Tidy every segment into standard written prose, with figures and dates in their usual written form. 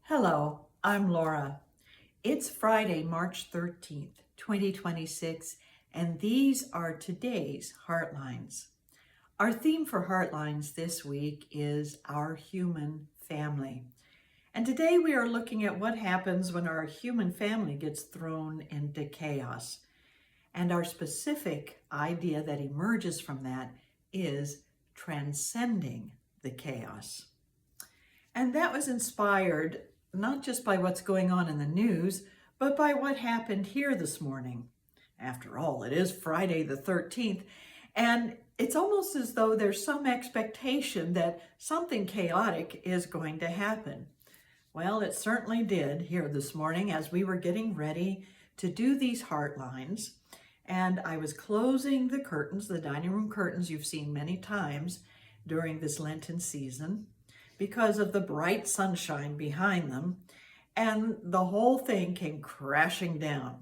Hello, I'm Laura. It's Friday, March 13th, 2026, and these are today's Heartlines. Our theme for Heartlines this week is our human family. And today we are looking at what happens when our human family gets thrown into chaos. And our specific idea that emerges from that is transcending the chaos. And that was inspired not just by what's going on in the news, but by what happened here this morning. After all, it is Friday the 13th, and it's almost as though there's some expectation that something chaotic is going to happen. Well, it certainly did here this morning as we were getting ready to do these Heartlines, and I was closing the curtains, the dining room curtains you've seen many times during this Lenten season, because of the bright sunshine behind them, and the whole thing came crashing down.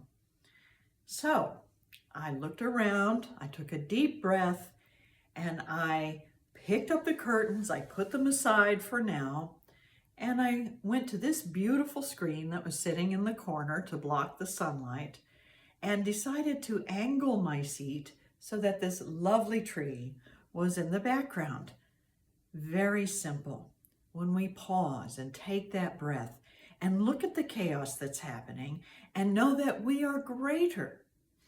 So I looked around, I took a deep breath, and I picked up the curtains, I put them aside for now, and I went to this beautiful screen that was sitting in the corner to block the sunlight, and decided to angle my seat so that this lovely tree was in the background. Very simple. When we pause and take that breath and look at the chaos that's happening and know that we are greater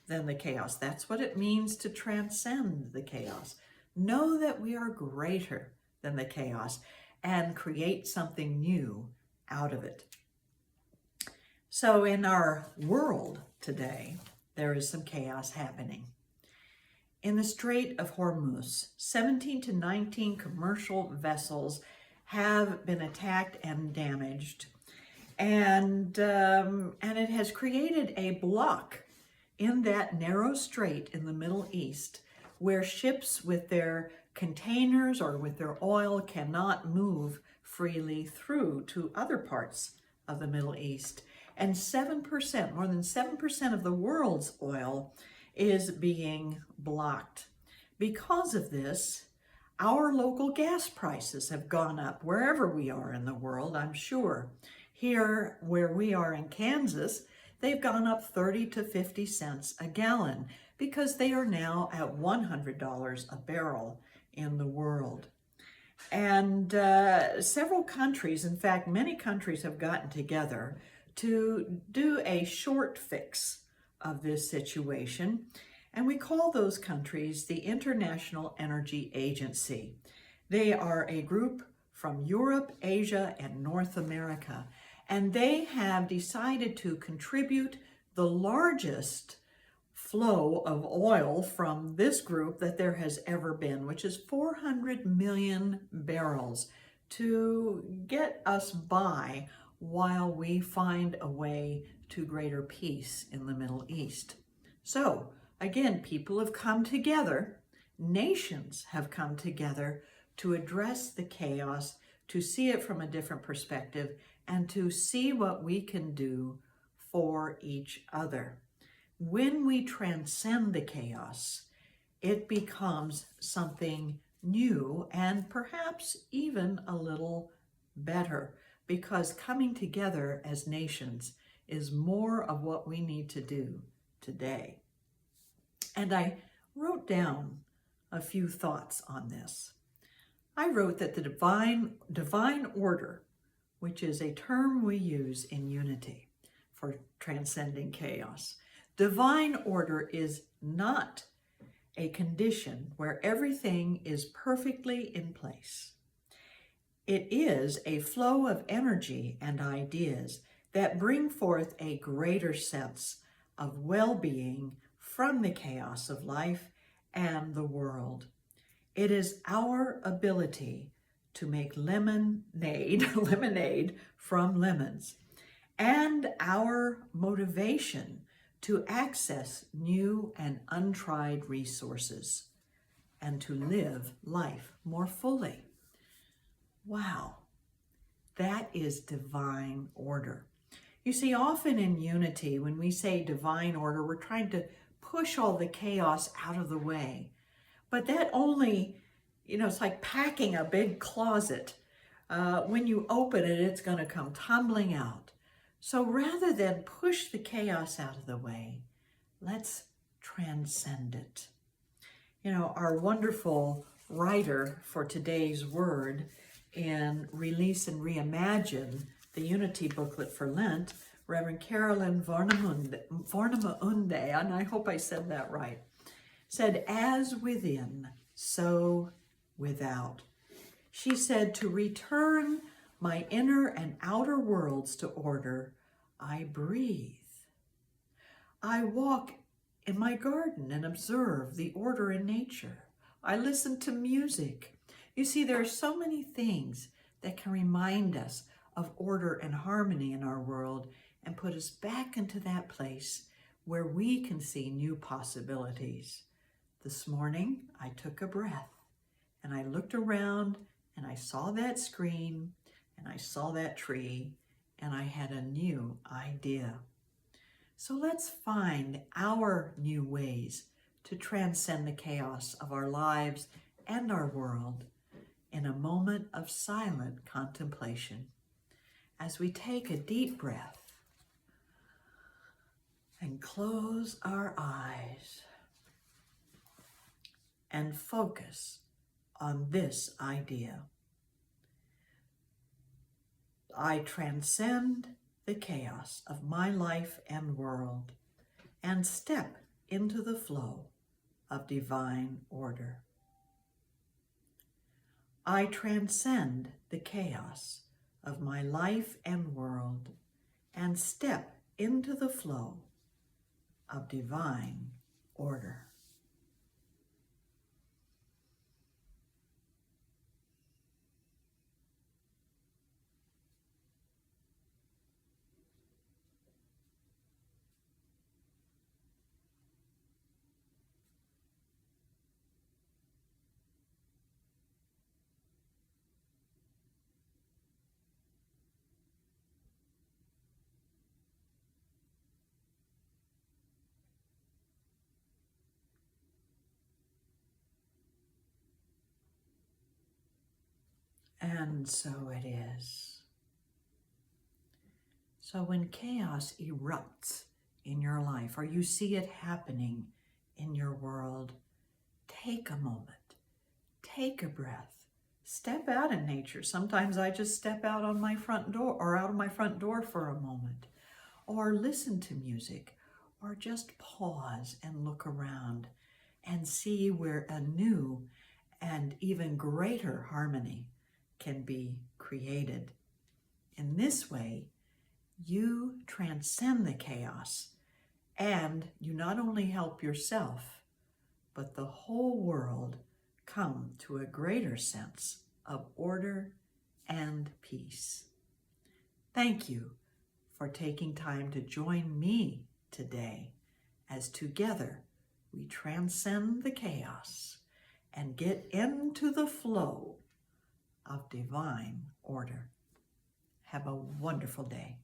than the chaos. That's what it means to transcend the chaos. Know that we are greater than the chaos and create something new out of it. So in our world today, there is some chaos happening. In the Strait of Hormuz, 17 to 19 commercial vessels have been attacked and damaged, and it has created a block in that narrow strait in the Middle East where ships with their containers or with their oil cannot move freely through to other parts of the Middle East. And 7%, more than 7% of the world's oil is being blocked. Because of this, our local gas prices have gone up wherever we are in the world, I'm sure. Here, where we are in Kansas, they've gone up 30 to 50 cents a gallon because they are now at $100 a barrel in the world. And several countries, in fact, many countries have gotten together to do a short fix of this situation. And we call those countries the International Energy Agency. They are a group from Europe, Asia, and North America. And they have decided to contribute the largest flow of oil from this group that there has ever been, which is 400 million barrels, to get us by while we find a way to greater peace in the Middle East. So, again, people have come together, nations have come together to address the chaos, to see it from a different perspective, and to see what we can do for each other. When we transcend the chaos, it becomes something new and perhaps even a little better, because coming together as nations is more of what we need to do today. And I wrote down a few thoughts on this. I wrote that the divine order, which is a term we use in unity for transcending chaos, divine order is not a condition where everything is perfectly in place. It is a flow of energy and ideas that bring forth a greater sense of well-being from the chaos of life and the world. It is our ability to make lemonade from lemons, and our motivation to access new and untried resources and to live life more fully. Wow, that is divine order. You see, often in unity, when we say divine order, we're trying to push all the chaos out of the way. But that only, it's like packing a big closet When you open it, it's going to come tumbling out. So rather than push the chaos out of the way, let's transcend it. You know, our wonderful writer for today's word in Release and Reimagine, the Unity booklet for Lent, Reverend Carolyn Warnemuende, and I hope I said that right, said, as within, so without. She said, to return my inner and outer worlds to order, I breathe. I walk in my garden and observe the order in nature. I listen to music. You see, there are so many things that can remind us of order and harmony in our world and put us back into that place where we can see new possibilities. This morning, I took a breath and I looked around and I saw that screen and I saw that tree and I had a new idea. So let's find our new ways to transcend the chaos of our lives and our world in a moment of silent contemplation as we take a deep breath and close our eyes and focus on this idea. I transcend the chaos of my life and world and step into the flow of divine order. I transcend the chaos of my life and world and step into the flow of divine order. And so it is. So when chaos erupts in your life, or you see it happening in your world, take a moment, take a breath, step out in nature. Sometimes I just step out on my front door or out of my front door for a moment, or listen to music, or just pause and look around and see where a new and even greater harmony can be created. In this way, you transcend the chaos and you not only help yourself, but the whole world come to a greater sense of order and peace. Thank you for taking time to join me today as together we transcend the chaos and get into the flow of divine order. Have a wonderful day.